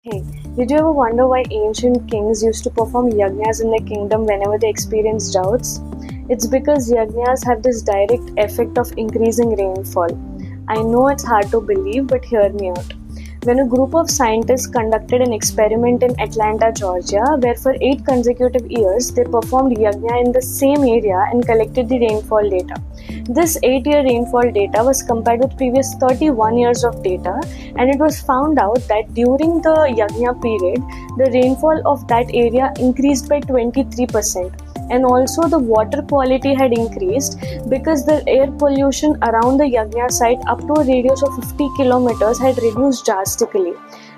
Hey, did you ever wonder why ancient kings used to perform yajnas in their kingdom whenever they experienced droughts? It's because yajnas have this direct effect of increasing rainfall. I know it's hard to believe, but hear me out. When a group of scientists conducted an experiment in Atlanta, Georgia, where for 8 consecutive years they performed yajna in the same area and collected the rainfall data. This 8-year rainfall data was compared with previous 31 years of data, and it was found out that during the yajna period, the rainfall of that area increased by 23%. And also the water quality had increased because the air pollution around the yajna site up to a radius of 50 kilometers had reduced drastically.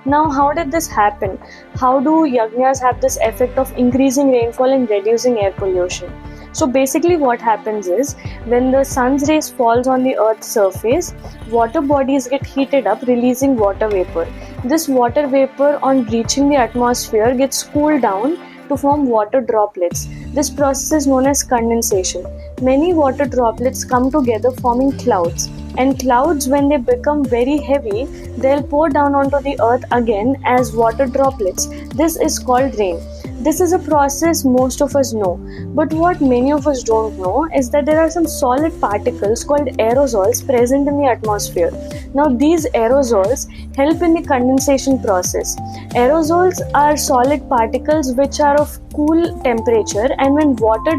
Now, how did this happen? How do yajnas have this effect of increasing rainfall and reducing air pollution? So basically what happens is, when the sun's rays falls on the earth's surface, water bodies get heated up, releasing water vapor. This water vapor, on reaching the atmosphere, gets cooled down to form water droplets. This process is known as condensation. Many water droplets come together forming clouds, and clouds, when they become very heavy, they'll pour down onto the earth again as water droplets. This is called rain. This is a process most of us know, but what many of us don't know is that there are some solid particles called aerosols present in the atmosphere. Now, these aerosols help in the condensation process. Aerosols are solid particles which are of cool temperature, and when water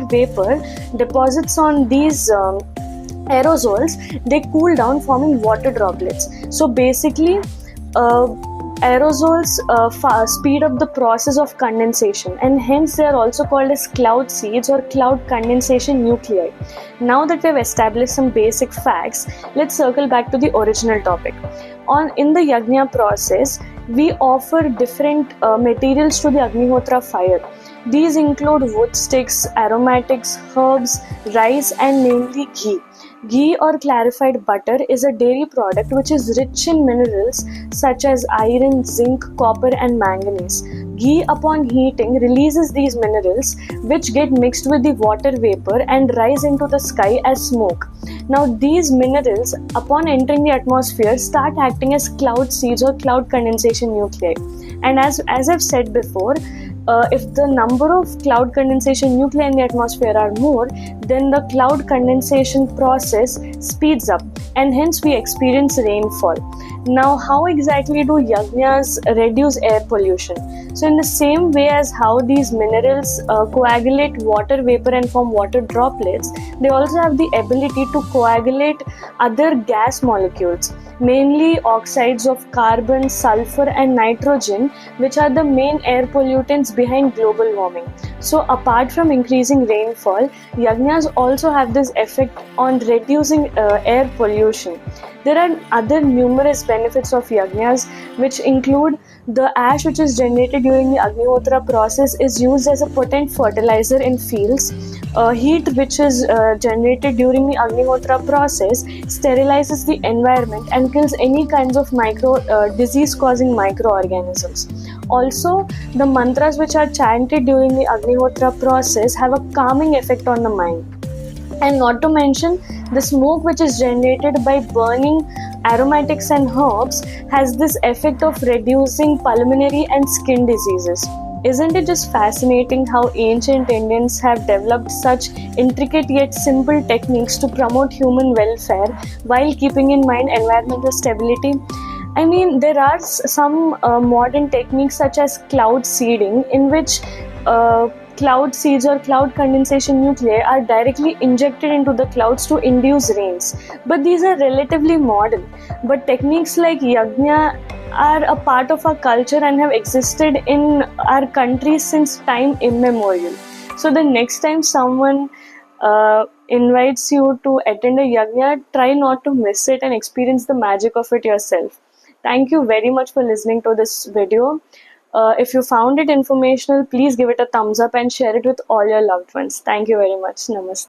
vapor deposits on these aerosols, they cool down, forming water droplets. So basically, aerosols speed up the process of condensation, and hence they are also called as cloud seeds or cloud condensation nuclei. Now that we have established some basic facts, let's circle back to the original topic. In the yajna process, we offer different materials to the Agnihotra fire. These include wood sticks, aromatics, herbs, rice, and mainly ghee. Ghee or clarified butter is a dairy product which is rich in minerals such as iron, zinc, copper, and manganese. Ghee, upon heating, releases these minerals which get mixed with the water vapor and rise into the sky as smoke. Now, these minerals, upon entering the atmosphere, start acting as cloud seeds or cloud condensation nuclei. And as I've said before, if the number of cloud condensation nuclei in the atmosphere are more, then the cloud condensation process speeds up, and hence we experience rainfall. Now, how exactly do yajnas reduce air pollution? So, in the same way as how these minerals coagulate water vapor and form water droplets, they also have the ability to coagulate other gas molecules, mainly oxides of carbon, sulfur, and nitrogen, which are the main air pollutants behind global warming. So, apart from increasing rainfall, yajnas also have this effect on reducing air pollution. There are other numerous benefits of yajnas, which include the ash which is generated during the Agnihotra process is used as a potent fertilizer in fields. Heat which is generated during the Agnihotra process sterilizes the environment and kills any kinds of disease-causing microorganisms. Also, the mantras which are chanted during the Agnihotra process have a calming effect on the mind. And not to mention, the smoke which is generated by burning aromatics and herbs has this effect of reducing pulmonary and skin diseases. Isn't it just fascinating how ancient Indians have developed such intricate yet simple techniques to promote human welfare while keeping in mind environmental stability? I mean, there are some modern techniques such as cloud seeding, in which cloud seeds or cloud condensation nuclei are directly injected into the clouds to induce rains. But these are relatively modern. But techniques like yajna are a part of our culture and have existed in our country since time immemorial. So the next time someone invites you to attend a yajna, try not to miss it and experience the magic of it yourself. Thank you very much for listening to this video. If you found it informational, please give it a thumbs up and share it with all your loved ones. Thank you very much. Namaste.